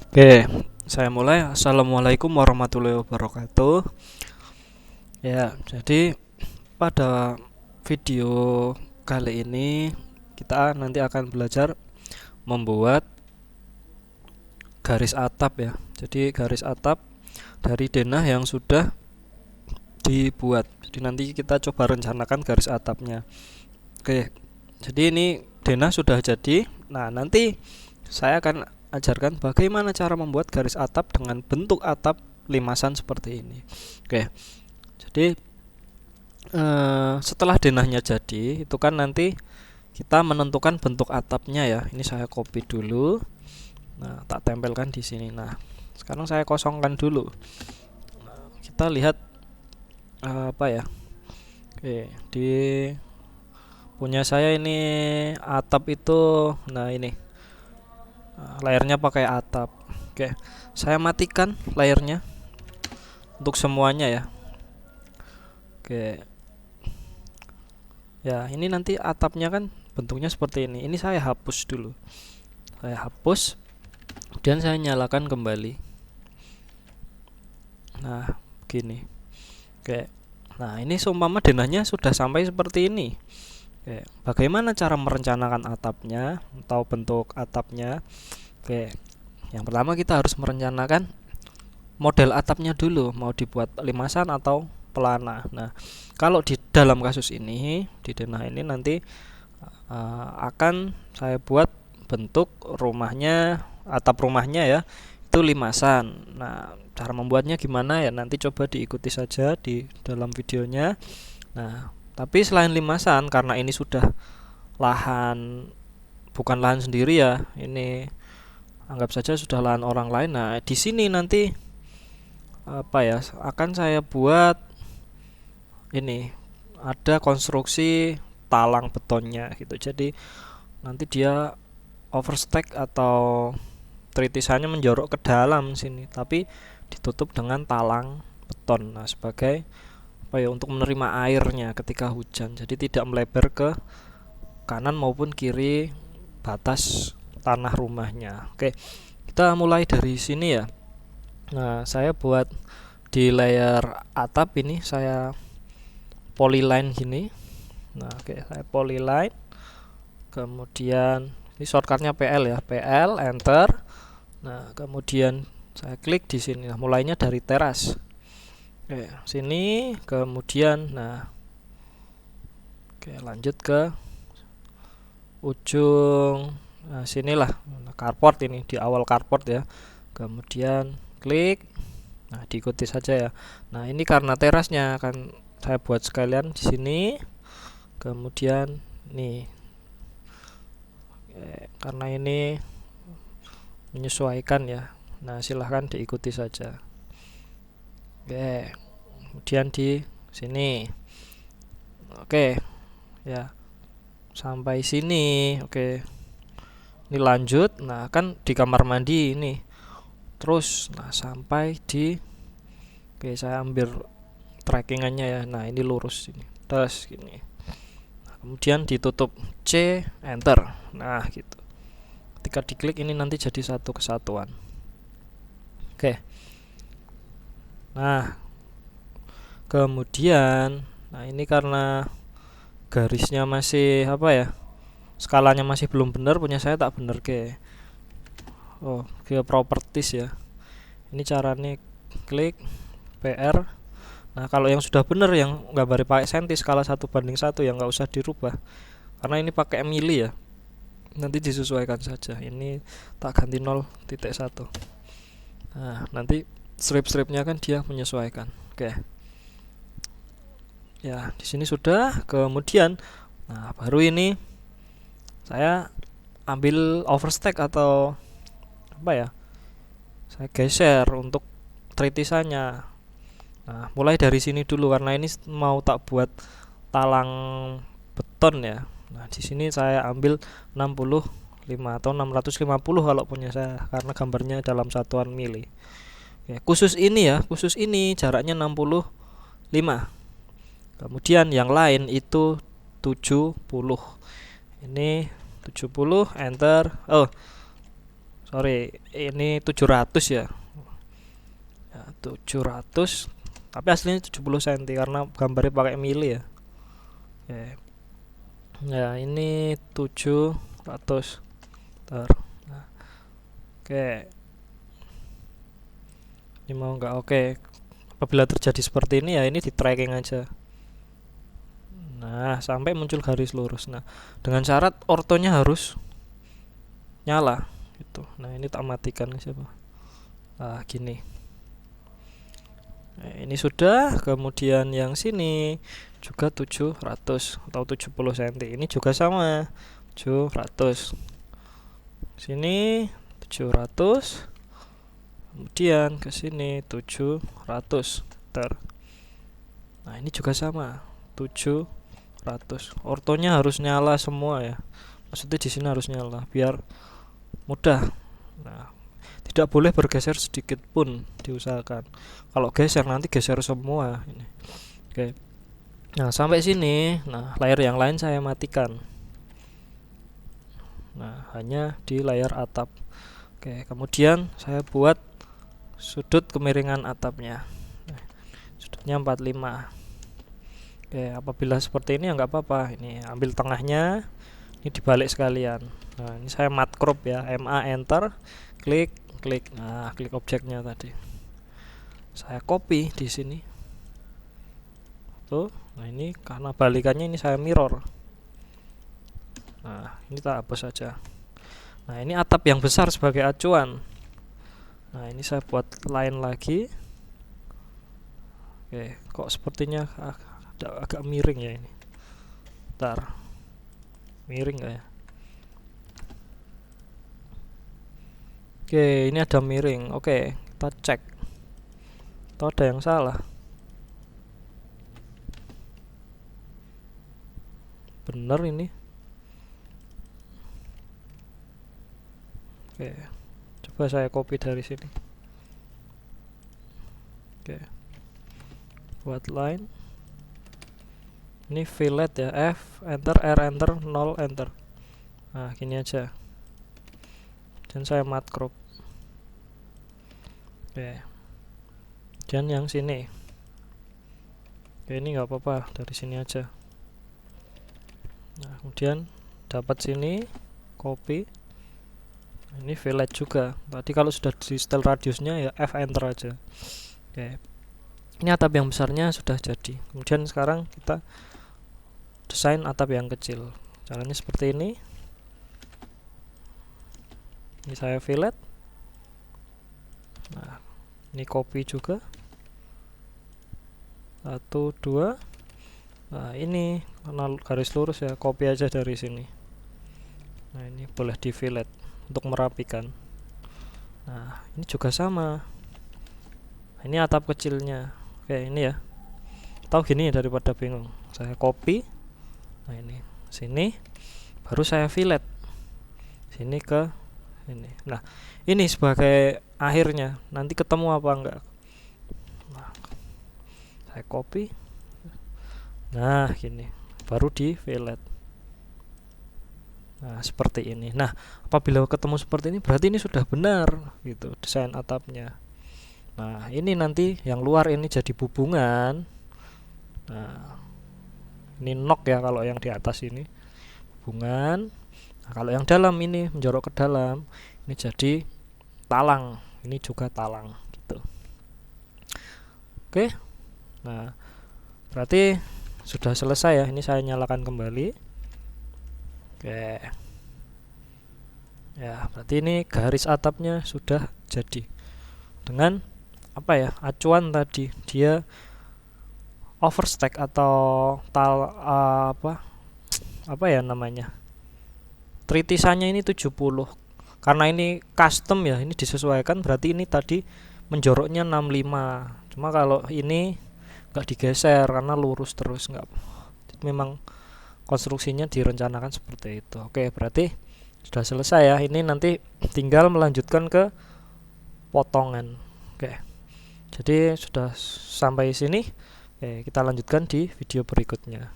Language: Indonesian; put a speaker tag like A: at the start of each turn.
A: Oke, saya mulai. Assalamualaikum warahmatullahi wabarakatuh. Ya, jadi pada video kali ini kita nanti akan belajar membuat garis atap ya. Jadi garis atap dari denah yang sudah dibuat. Jadi nanti kita coba rencanakan garis atapnya. Oke, jadi ini denah sudah jadi. Nah, nanti saya akan ajarkan bagaimana cara membuat garis atap dengan bentuk atap limasan seperti ini. Oke, jadi setelah denahnya jadi, itu kan nanti kita menentukan bentuk atapnya ya. Ini saya copy dulu. Nah, tak tempelkan di sini. Nah, sekarang saya kosongkan dulu. Kita lihat apa ya? Oke, di punya saya ini atap itu, nah ini layarnya pakai atap. Oke, saya matikan layarnya untuk semuanya ya. Oke, ya ini nanti atapnya kan bentuknya seperti ini. Ini saya hapus dulu. Saya hapus, kemudian saya nyalakan kembali. Nah, begini. Oke, nah ini seumpama denahnya sudah sampai seperti ini. Oke, bagaimana cara merencanakan atapnya atau bentuk atapnya? Oke, yang pertama kita harus merencanakan model atapnya dulu, mau dibuat limasan atau pelana. Nah, kalau di dalam kasus ini, di denah ini nanti akan saya buat bentuk rumahnya, atap rumahnya ya, itu limasan. Nah, cara membuatnya gimana ya? Nanti coba diikuti saja di dalam videonya. Nah, tapi selain limasan, karena ini sudah lahan, bukan lahan sendiri ya, ini anggap saja sudah lahan orang lain. Nah, di sini nanti apa ya, akan saya buat ini ada konstruksi talang betonnya gitu. Jadi nanti dia overstack atau tritisannya menjorok ke dalam sini, tapi ditutup dengan talang beton. Nah, sebagai apa ya, untuk menerima airnya ketika hujan. Jadi tidak melebar ke kanan maupun kiri batas tanah rumahnya. Oke, kita mulai dari sini ya. Nah, saya buat di layer atap ini saya polyline gini. Nah, oke, saya polyline. Kemudian ini shortcutnya PL ya, PL enter. Nah, kemudian saya klik di sini. Nah, mulainya dari teras. Oke, sini, kemudian nah, oke, lanjut ke ujung. Nah, sinilah carport, ini di awal carport ya. Kemudian klik. Nah, diikuti saja ya. Nah, ini karena terasnya akan saya buat sekalian di sini. Kemudian nih, karena ini menyesuaikan ya. Nah, silahkan diikuti saja. Oke, kemudian di sini. Oke, ya sampai sini. Oke, ini lanjut. Nah, kan di kamar mandi ini. Terus, nah sampai di, oke, saya ambil trackingannya ya. Nah, ini lurus ini. Terus gini. Nah, kemudian ditutup C, enter. Nah, gitu. Ketika diklik ini nanti jadi satu kesatuan. Oke. Nah, kemudian, nah ini karena garisnya masih apa ya, skalanya masih belum benar, punya saya tak bener ke. Oh, ke properties ya. Ini caranya klik PR. Nah, kalau yang sudah benar, yang gambarnya pakai senti skala 1:1 yang nggak usah dirubah, karena ini pakai mili ya, nanti disesuaikan saja. Ini tak ganti 0.1. Nah, nanti strip-stripnya kan dia menyesuaikan. Oke. Ya, di sini sudah. Kemudian, nah baru ini saya ambil overstack atau apa ya? Saya geser untuk tritisannya. Nah, mulai dari sini dulu karena ini mau tak buat talang beton ya. Nah, di sini saya ambil 65 atau 650 kalau punya saya, karena gambarnya dalam satuan mili. Oke, khusus ini ya, khusus ini jaraknya 65. Kemudian yang lain itu 70. Ini 70, enter. Oh, sorry, ini 700 ya. Ya, 700, tapi aslinya 70 cm karena gambarnya pakai mili ya. Oke. Ya, ini 700. Ntar. Nah, oke. Ini mau nggak? Oke. Apabila terjadi seperti ini ya ini di tracking aja. Nah, sampai muncul garis lurus. Nah, dengan syarat ortonya harus nyala gitu. Nah, ini tak matikan siapa? Nah, gini. Nah, ini sudah. Kemudian yang sini juga 700 atau 70 cm. Ini juga sama. 700. Sini 700. Kemudian ke sini 700. Nah, ini juga sama. 700. Ortonya harus nyala semua ya. Maksudnya di sini harus nyala biar mudah. Nah, tidak boleh bergeser sedikit pun diusahakan. Kalau geser nanti geser semua ini. Oke. Nah, sampai sini. Nah, layar yang lain saya matikan. Nah, hanya di layar atap. Oke, kemudian saya buat sudut kemiringan atapnya. Nah, sudutnya 45. Oke, apabila seperti ini ya nggak apa-apa. Ini ambil tengahnya, ini dibalik sekalian. Nah, ini saya mat crop ya, MA enter, klik. Nah, klik objeknya tadi. Saya copy di sini. Tuh, nah ini karena balikannya ini saya mirror. Nah, ini tak hapus saja. Nah, ini atap yang besar sebagai acuan. Nah, ini saya buat line lagi. Oke, kok sepertinya agak miring ya ini. Bentar. Miring nggak ya? Oke, ini ada miring. Oke, kita cek. Atau ada yang salah? Bener ini. Oke, coba saya copy dari sini. Oke, buat line. Ini fillet ya, F enter, R enter, 0 enter. Nah, gini aja. Dan saya mat crop. Oke. Dan yang sini. Oke, ini nggak apa-apa, dari sini aja. Nah, kemudian dapat sini, copy. Ini fillet juga. Tadi kalau sudah di setel radiusnya ya F enter aja. Oke. Ini atap yang besarnya sudah jadi. Kemudian sekarang kita desain atap yang kecil. Caranya seperti ini. Ini saya fillet. Nah, ini copy juga. 1, 2. Nah, ini karena garis lurus ya, copy aja dari sini. Nah, ini boleh di fillet untuk merapikan. Nah, ini juga sama. Nah, ini atap kecilnya. Oke, ini ya. Tahu gini daripada bingung. Saya copy. Nah, ini sini baru saya fillet. Sini ke ini. Nah, ini sebagai akhirnya. Nanti ketemu apa enggak? Nah, saya copy. Nah, gini. Baru di fillet. Nah, seperti ini. Nah, apabila ketemu seperti ini berarti ini sudah benar gitu desain atapnya. Nah, ini nanti yang luar ini jadi bubungan. Nah, ini nok ya kalau yang di atas ini hubungan. Nah, kalau yang dalam ini menjorok ke dalam, ini jadi talang. Ini juga talang gitu. Oke. Nah, berarti sudah selesai ya. Ini saya nyalakan kembali. Oke. Ya, berarti ini garis atapnya sudah jadi. Dengan apa ya? Acuan tadi dia overstack atau apa ya namanya, tritisannya ini 70 karena ini custom ya, ini disesuaikan berarti ini tadi menjoroknya 65, cuma kalau ini nggak digeser karena lurus terus, nggak, memang konstruksinya direncanakan seperti itu. Oke, berarti sudah selesai ya, ini nanti tinggal melanjutkan ke potongan. Oke, jadi sudah sampai sini. Oke, kita lanjutkan di video berikutnya.